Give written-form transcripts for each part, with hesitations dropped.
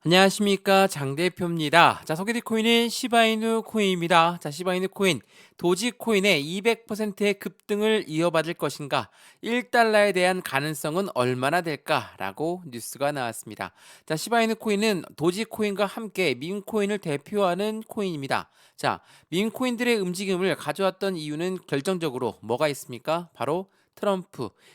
안녕하십니까, 장 대표입니다. 자, 소개될 코인은 시바이누 코인입니다. 자, 시바이누 코인 도지코인의 200%의 급등을 이어받을 것인가, 1달러에 대한 가능성은 얼마나 될까라고 뉴스가 나왔습니다. 자, 시바이누 코인은 도지코인과 함께 밈코인을 대표하는 코인입니다. 자, 밈코인들의 움직임을 가져왔던 이유는 결정적으로 뭐가 있습니까? 바로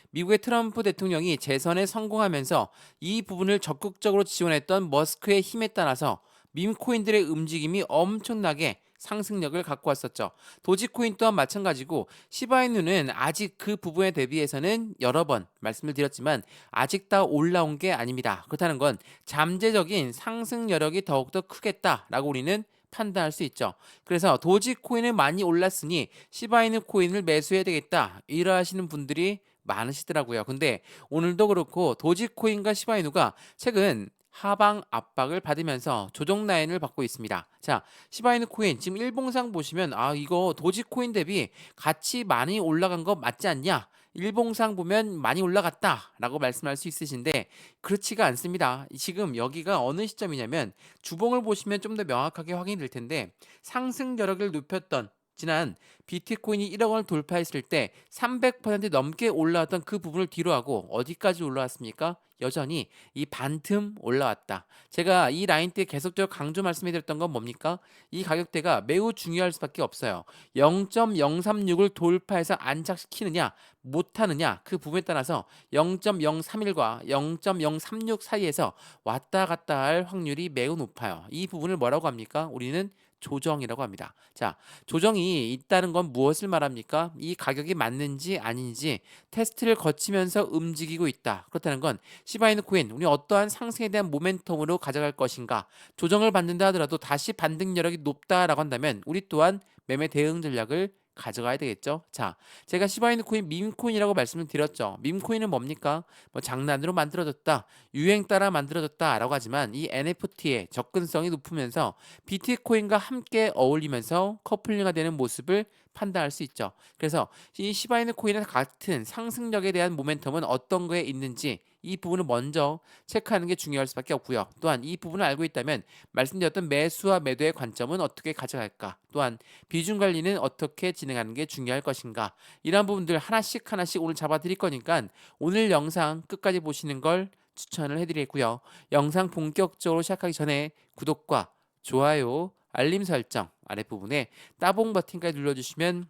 미국의 트럼프 대통령이 재선에 성공하면서 이 부분을 적극적으로 지원했던 머스크의 힘에 따라서 밈코인들의 움직임이 엄청나게 상승력을 갖고 왔었죠. 도지코인 또한 마찬가지고 시바이누는 아직 그 부분에 대비해서는 여러 번 말씀을 드렸지만 아직 다 올라온 게 아닙니다. 그렇다는 건 잠재적인 상승 여력이 더욱더 크겠다라고 우리는 판단할 수 있죠. 그래서 도지코인은 많이 올랐으니 시바이누 코인을 매수해야 되겠다, 이러하시는 분들이 많으시더라고요. 근데 오늘도 그렇고 도지코인과 시바이누가 최근 하방 압박을 받으면서 조정 라인을 받고 있습니다. 자, 시바이누 코인 지금 일봉상 보시면 이거 도지코인 대비 같이 많이 올라간 거 맞지 않냐? 일봉상 보면 많이 올라갔다라고 말씀할 수 있으신데 그렇지가 않습니다. 지금 여기가 어느 시점이냐면 주봉을 보시면 좀 더 명확하게 확인이 될 텐데 상승 여력을 높였던 지난 비트코인이 1억 원을 돌파했을 때 300% 넘게 올라왔던 그 부분을 뒤로하고 어디까지 올라왔습니까? 여전히 이 반틈 올라왔다. 제가 이 라인 때 계속적으로 강조 말씀해드렸던 건 뭡니까? 이 가격대가 매우 중요할 수밖에 없어요. 0.036을 돌파해서 안착시키느냐 못하느냐, 그 부분에 따라서 0.031과 0.036 사이에서 왔다 갔다 할 확률이 매우 높아요. 이 부분을 뭐라고 합니까? 우리는 조정이라고 합니다. 자, 조정이 있다는 건 무엇을 말합니까? 이 가격이 맞는지 아닌지 테스트를 거치면서 움직이고 있다. 그렇다는 건 시바이누 코인, 우리 어떠한 상승에 대한 모멘텀으로 가져갈 것인가, 조정을 받는다 하더라도 다시 반등 여력이 높다라고 한다면 우리 또한 매매 대응 전략을 가져가야 되겠죠. 자, 제가 시바이누 코인 밈코인이라고 말씀을 드렸죠. 밈코인은 뭡니까? 뭐 장난으로 만들어졌다, 유행 따라 만들어졌다라고 하지만 이 NFT의 접근성이 높으면서 비트코인과 함께 어울리면서 커플링이 되는 모습을 판단할 수 있죠. 그래서 이 시바이누 코인의 같은 상승력에 대한 모멘텀은 어떤 거에 있는지 이 부분을 먼저 체크하는 게 중요할 수밖에 없고요. 또한 이 부분을 알고 있다면 말씀드렸던 매수와 매도의 관점은 어떻게 가져갈까, 또한 비중 관리는 어떻게 진행하는 게 중요할 것인가, 이러한 부분들 하나씩 하나씩 오늘 잡아드릴 거니까 오늘 영상 끝까지 보시는 걸 추천을 해드리고요. 영상 본격적으로 시작하기 전에 구독과 좋아요, 알림 설정 아랫부분에 따봉 버튼까지 눌러주시면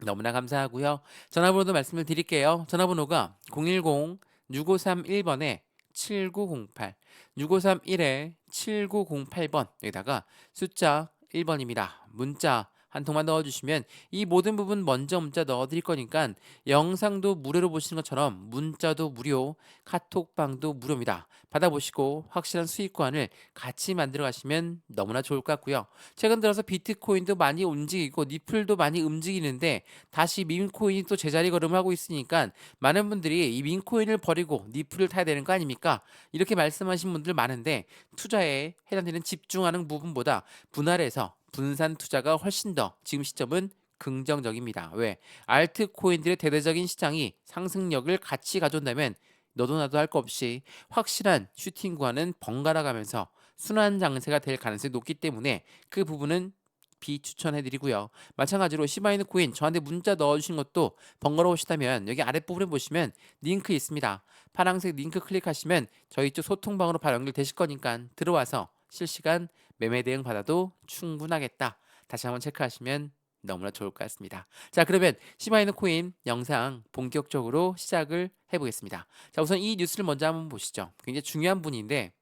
너무나 감사하고요. 전화번호도 말씀을 드릴게요. 전화번호가 010-6531번에 7908, 6531에 7908번, 여기다가 숫자 1번입니다. 문자 한 통만 넣어주시면 이 모든 부분 먼저 문자 넣어드릴 거니까 영상도 무료로 보시는 것처럼 문자도 무료, 카톡방도 무료입니다. 받아보시고 확실한 수익관을 같이 만들어 가시면 너무나 좋을 것 같고요. 최근 들어서 비트코인도 많이 움직이고 니플도 많이 움직이는데 다시 밈코인이 또 제자리 걸음을 하고 있으니까 많은 분들이 이 밈코인을 버리고 니플을 타야 되는 거 아닙니까? 이렇게 말씀하신 분들 많은데 투자에 해당되는 집중하는 부분보다 분할해서 분산 투자가 훨씬 더 지금 시점은 긍정적입니다. 왜? 알트코인들의 대대적인 시장이 상승력을 같이 가져온다면 너도 나도 할 거 없이 확실한 슈팅과는 번갈아 가면서 순환 장세가 될 가능성이 높기 때문에 그 부분은 비추천해드리고요. 마찬가지로 시바이누 코인 저한테 문자 넣어주신 것도 번거로우시다면 여기 아랫부분에 보시면 링크 있습니다. 파란색 링크 클릭하시면 저희 쪽 소통방으로 바로 연결되실 거니까 들어와서 실시간 매매 대응 받아도 충분하겠다, 다시 한번 체크하시면 너무나 좋을 것 같습니다. 자, 그러면 시바이누 코인 영상 본격적으로 시작을 해보겠습니다. 자, 우선 이 뉴스를 먼저 한번 보시죠. 굉장히 중요한 분인데,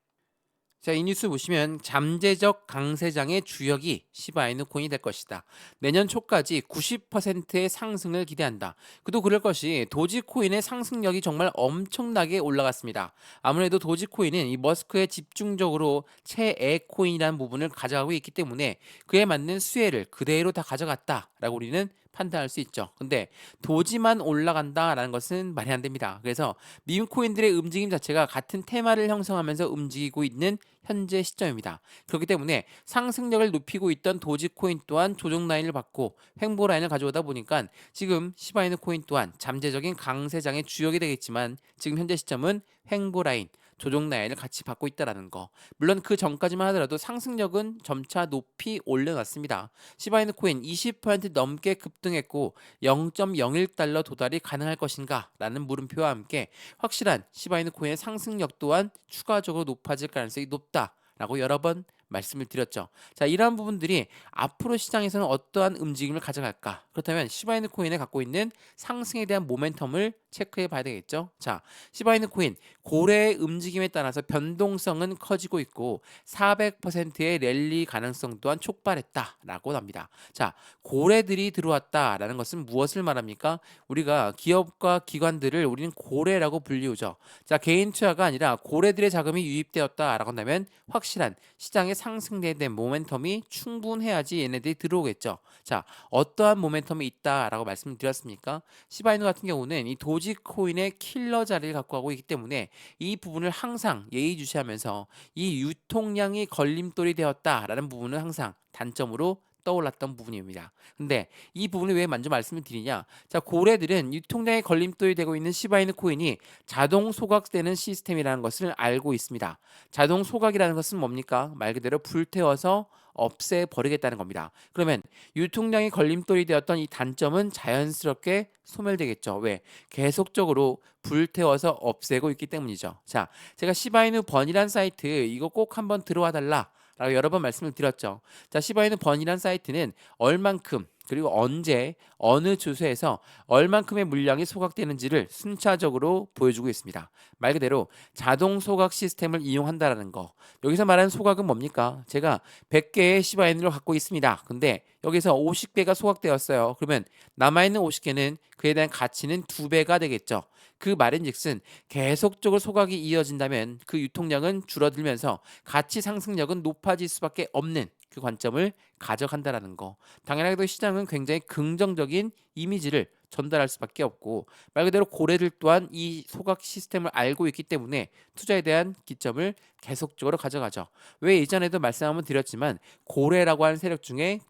자, 이 뉴스 보시면 잠재적 강세장의 주역이 시바이누 코인이 될 것이다. 내년 초까지 90%의 상승을 기대한다. 그도 그럴 것이 도지코인의 상승력이 정말 엄청나게 올라갔습니다. 아무래도 도지코인은 이 머스크에 집중적으로 최애 코인이라는 부분을 가져가고 있기 때문에 그에 맞는 수혜를 그대로 다 가져갔다라고 우리는 판단할 수 있죠. 근데 도지만 올라간다라는 것은 말이 안 됩니다. 그래서 밈코인들의 움직임 자체가 같은 테마를 형성하면서 움직이고 있는 현재 시점입니다. 그렇기 때문에 상승력을 높이고 있던 도지코인 또한 조정 라인을 받고 횡보 라인을 가져오다 보니까 지금 시바이누 코인 또한 잠재적인 강세장의 주역이 되겠지만 지금 현재 시점은 횡보 라인, 조정 라인을 같이 받고 있다라는 거. 물론 그 전까지만 하더라도 상승력은 점차 높이 올려놨습니다. 시바이누 코인 20% 넘게 급등했고 0.01달러 도달이 가능할 것인가? 라는 물음표와 함께 확실한 시바이누 코인의 상승력 또한 추가적으로 높아질 가능성이 높다라고 여러 번 말씀을 드렸죠. 자, 이러한 부분들이 앞으로 시장에서는 어떠한 움직임을 가져갈까? 그렇다면 시바이누 코인에 갖고 있는 상승에 대한 모멘텀을 체크해 봐야 되겠죠. 자, 시바이누 코인 고래의 움직임에 따라서 변동성은 커지고 있고 400%의 랠리 가능성 또한 촉발했다라고 합니다. 자, 고래들이 들어왔다라는 것은 무엇을 말합니까? 우리가 기업과 기관들을 우리는 고래라고 불리우죠. 자, 개인 투자가 아니라 고래들의 자금이 유입되었다라고 한다면 확실한 시장의 상승에 대한 모멘텀이 충분해야지 얘네들이 들어오겠죠. 자, 어떠한 모멘텀이 있다라고 말씀을 드렸습니까? 시바이누 같은 경우는 이 도지코인의 킬러 자리를 갖고 가고 있기 때문에 이 부분을 항상 예의주시하면서 이 유통량이 걸림돌이 되었다라는 부분은 항상 단점으로 떠올랐던 부분입니다. 근데 이 부분을 왜 먼저 말씀을 드리냐? 자, 고래들은 유통량의 걸림돌이 되고 있는 시바이누 코인이 자동 소각되는 시스템이라는 것을 알고 있습니다. 자동 소각이라는 것은 뭡니까? 말 그대로 불태워서 없애버리겠다는 겁니다. 그러면 유통량이 걸림돌이 되었던 이 단점은 자연스럽게 소멸되겠죠. 왜? 계속적으로 불태워서 없애고 있기 때문이죠. 자, 제가 시바이누 번이란 사이트 이거 꼭 한번 들어와 달라 라고 여러 번 말씀을 드렸죠. 자, 시바이누 번이란 사이트는 얼만큼 그리고 언제 어느 주소에서 얼만큼의 물량이 소각되는지를 순차적으로 보여주고 있습니다. 말 그대로 자동 소각 시스템을 이용한다라는 거. 여기서 말하는 소각은 뭡니까? 제가 100개의 시바이누를 갖고 있습니다. 근데 여기서 50개가 소각되었어요. 그러면 남아있는 50개는 그에 대한 가치는 2배가 되겠죠. 그 말인즉슨 계속적으로 소각이 이어진다면 그 유통량은 줄어들면서 가치 상승력은 높아질 수밖에 없는 그 관점을 가져간다라는 거. 당연하게도 시장은 굉장히 긍정적인 이미지를 전달할 수밖에 없고 말 그대로 고래들 또한 이 소각 시스템을 알고 있기 때문에 투자에 대한 기점을 계속적으로 가져가죠. 왜 예전에도 말씀 한번 드렸지만 고래라고 하는 세력 중에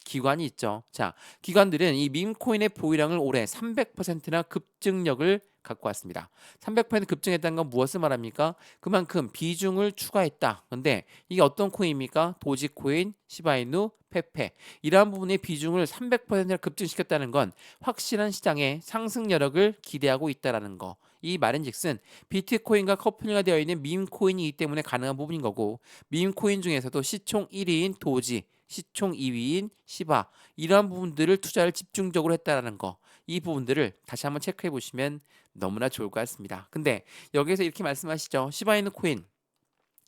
기관이 있죠. 자, 기관들은 이 밈코인의 보유량을 올해 300%나 급증력을 갖고 왔습니다. 300% 급증했다는 건 무엇을 말합니까? 그만큼 비중을 추가했다. 근데 이게 어떤 코인입니까? 도지코인, 시바이누, 페페 이러한 부분의 비중을 300%나 급증시켰다는 건 확실한 시장의 상승 여력을 기대하고 있다라는 거. 이 말인즉슨 비트코인과 커플링가 되어 있는 밈코인이기 때문에 가능한 부분인 거고 밈코인 중에서도 시총 1위인 도지 시총 2위인 시바 이러한 부분들을 투자를 집중적으로 했다라는 거. 이 부분들을 다시 한번 체크해 보시면 너무나 좋을 것 같습니다. 근데 여기에서 이렇게 말씀하시죠. 시바이누 코인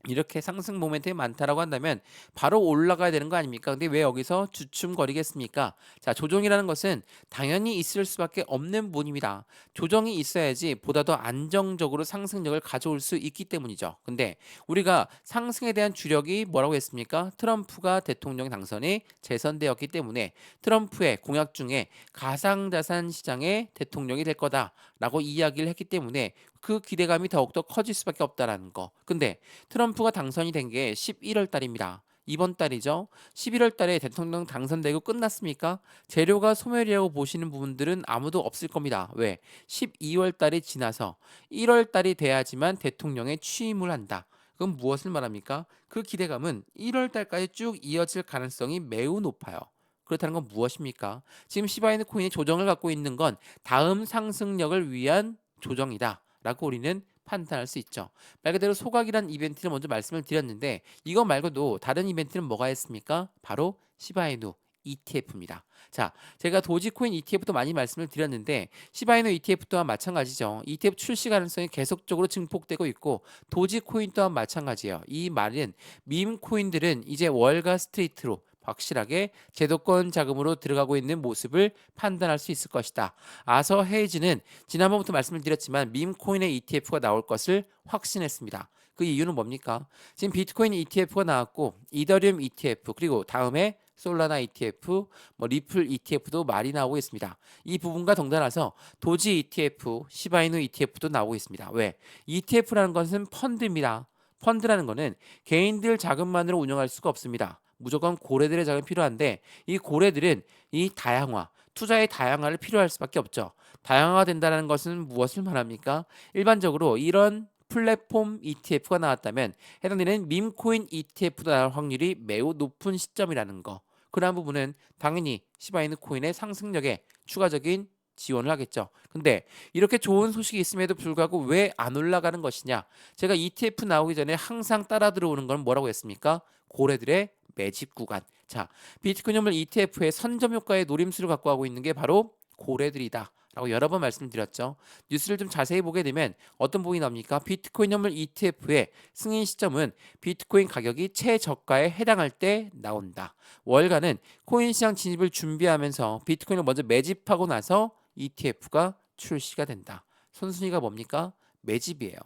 이렇게 상승 모멘텀이 많다라고 한다면 바로 올라가야 되는 거 아닙니까? 근데 왜 여기서 주춤거리겠습니까? 자, 조정이라는 것은 당연히 있을 수밖에 없는 부분입니다. 조정이 있어야지 보다 더 안정적으로 상승력을 가져올 수 있기 때문이죠. 근데 우리가 상승에 대한 주력이 뭐라고 했습니까? 트럼프가 대통령 당선이 재선되었기 때문에 트럼프의 공약 중에 가상자산 시장의 대통령이 될 거다라고 이야기를 했기 때문에 그 기대감이 더욱더 커질 수밖에 없다라는 거. 근데 트럼프가 당선이 된 게 11월 달입니다. 이번 달이죠. 11월 달에 대통령 당선되고 끝났습니까? 재료가 소멸이라고 보시는 부분들은 아무도 없을 겁니다. 왜? 12월 달이 지나서 1월 달이 돼야지만 대통령에 취임을 한다. 그럼 무엇을 말합니까? 그 기대감은 1월 달까지 쭉 이어질 가능성이 매우 높아요. 그렇다는 건 무엇입니까? 지금 시바이누 코인이 조정을 갖고 있는 건 다음 상승력을 위한 조정이다. 라고 우리는 판단할 수 있죠. 말 그대로 소각이란 이벤트를 먼저 말씀을 드렸는데 이거 말고도 다른 이벤트는 뭐가 있습니까? 바로 시바이누 ETF입니다. 자, 제가 도지코인 ETF도 많이 말씀을 드렸는데 시바이누 ETF 또한 마찬가지죠. ETF 출시 가능성이 계속적으로 증폭되고 있고 도지코인 또한 마찬가지예요. 이 말은 밈코인들은 이제 월가 스트리트로 확실하게 제도권 자금으로 들어가고 있는 모습을 판단할 수 있을 것이다. 아서 헤이즈는 지난번부터 말씀을 드렸지만 밈코인의 ETF가 나올 것을 확신했습니다. 그 이유는 뭡니까? 지금 비트코인 ETF가 나왔고 이더리움 ETF 그리고 다음에 솔라나 ETF, 리플 ETF도 말이 나오고 있습니다. 이 부분과 덩달아서 도지 ETF, 시바이누 ETF도 나오고 있습니다. 왜? ETF라는 것은 펀드입니다. 펀드라는 것은 개인들 자금만으로 운영할 수가 없습니다. 무조건 고래들의 자금이 필요한데 이 고래들은 이 다양화, 투자의 다양화를 필요할 수밖에 없죠. 다양화가 된다는 것은 무엇을 말합니까? 일반적으로 이런 플랫폼 ETF가 나왔다면 해당되는 밈코인 ETF도 나올 확률이 매우 높은 시점이라는 거. 그러한 부분은 당연히 시바이누 코인의 상승력에 추가적인 지원을 하겠죠. 근데 이렇게 좋은 소식이 있음에도 불구하고 왜 안 올라가는 것이냐? 제가 ETF 나오기 전에 항상 따라 들어오는 건 뭐라고 했습니까? 고래들의 매집 구간. 자, 비트코인 현물 ETF의 선점 효과의 노림수를 갖고 하고 있는 게 바로 고래들이다. 라고 여러 번 말씀드렸죠. 뉴스를 좀 자세히 보게 되면 어떤 부분이 나옵니까? 비트코인 현물 ETF의 승인 시점은 비트코인 가격이 최저가에 해당할 때 나온다. 월가는 코인 시장 진입을 준비하면서 비트코인을 먼저 매집하고 나서 ETF가 출시가 된다. 선순위가 뭡니까? 매집이에요.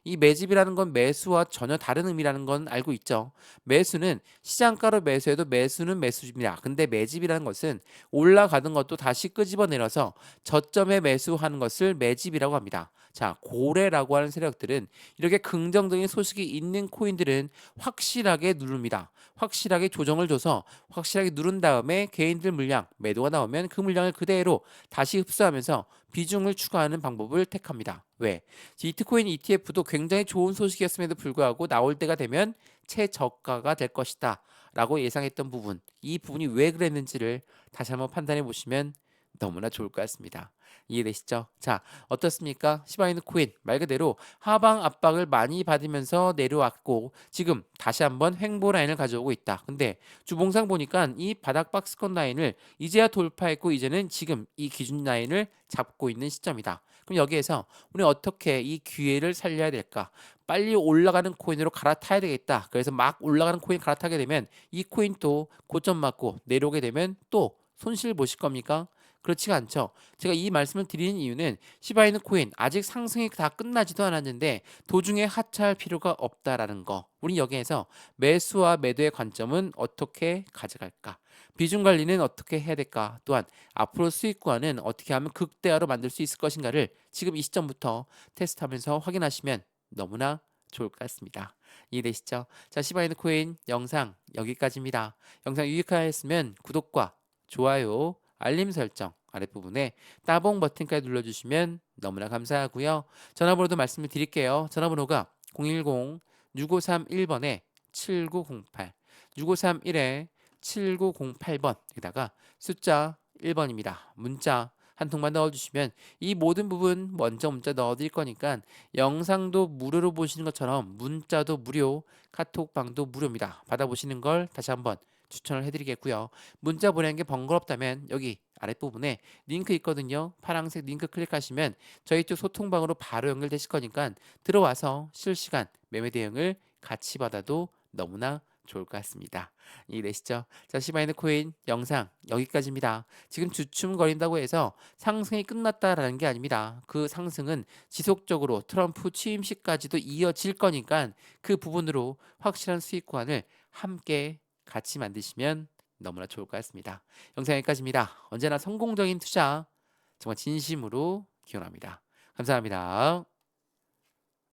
이 매집이라는 건 매수와 전혀 다른 의미라는 건 알고 있죠. 매수는 시장가로 매수해도 매수는 매수입니다. 근데 매집이라는 것은 올라가는 것도 다시 끄집어내려서 저점에 매수하는 것을 매집이라고 합니다. 자, 고래라고 하는 세력들은 이렇게 긍정적인 소식이 있는 코인들은 확실하게 누릅니다. 확실하게 조정을 줘서 확실하게 누른 다음에 개인들 물량, 매도가 나오면 그 물량을 그대로 다시 흡수하면서 비중을 추가하는 방법을 택합니다. 왜? 비트코인 ETF도 굉장히 좋은 소식이었음에도 불구하고 나올 때가 되면 최저가가 될 것이다 라고 예상했던 부분, 이 부분이 왜 그랬는지를 다시 한번 판단해 보시면 너무나 좋을 것 같습니다. 이해되시죠? 자, 어떻습니까? 시바이누 코인 말 그대로 하방 압박을 많이 받으면서 내려왔고 지금 다시 한번 횡보 라인을 가져오고 있다. 근데 주봉상 보니까 이 바닥 박스권 라인을 이제야 돌파했고 이제는 지금 이 기준 라인을 잡고 있는 시점이다. 그럼 여기에서 우리 어떻게 이 기회를 살려야 될까? 빨리 올라가는 코인으로 갈아타야 되겠다. 그래서 막 올라가는 코인 갈아타게 되면 이 코인 또 고점 맞고 내려오게 되면 또 손실 보실 겁니까? 그렇지가 않죠. 제가 이 말씀을 드리는 이유는 시바이누 코인 아직 상승이 다 끝나지도 않았는데 도중에 하차할 필요가 없다라는 거. 우리 여기에서 매수와 매도의 관점은 어떻게 가져갈까? 비중 관리는 어떻게 해야 될까? 또한 앞으로 수익 구간은 어떻게 하면 극대화로 만들 수 있을 것인가를 지금 이 시점부터 테스트하면서 확인하시면 너무나 좋을 것 같습니다. 이해되시죠? 자, 시바이누 코인 영상 여기까지입니다. 영상 유익하였으면 구독과 좋아요, 알림 설정 아랫부분에 따봉 버튼까지 눌러주시면 너무나 감사하고요. 전화번호도 말씀을 드릴게요. 전화번호가 010-6531번에 7908 6531에 7908번 여기다가 숫자 1번입니다. 문자 한 통만 넣어주시면 이 모든 부분 먼저 문자 넣어드릴 거니까 영상도 무료로 보시는 것처럼 문자도 무료, 카톡방도 무료입니다. 받아보시는 걸 다시 한번 추천을 해드리겠고요. 문자 보내는 게 번거롭다면 여기 아랫부분에 링크 있거든요. 파란색 링크 클릭하시면 저희 쪽 소통방으로 바로 연결되실 거니까 들어와서 실시간 매매 대응을 같이 받아도 너무나 좋을 것 같습니다. 이해되시죠? 자, 시바이누 코인 영상 여기까지입니다. 지금 주춤거린다고 해서 상승이 끝났다라는 게 아닙니다. 그 상승은 지속적으로 트럼프 취임 시까지도 이어질 거니까 그 부분으로 확실한 수익 구간을 함께 같이 만드시면 너무나 좋을 것 같습니다. 영상 여기까지입니다. 언제나 성공적인 투자 정말 진심으로 기원합니다. 감사합니다.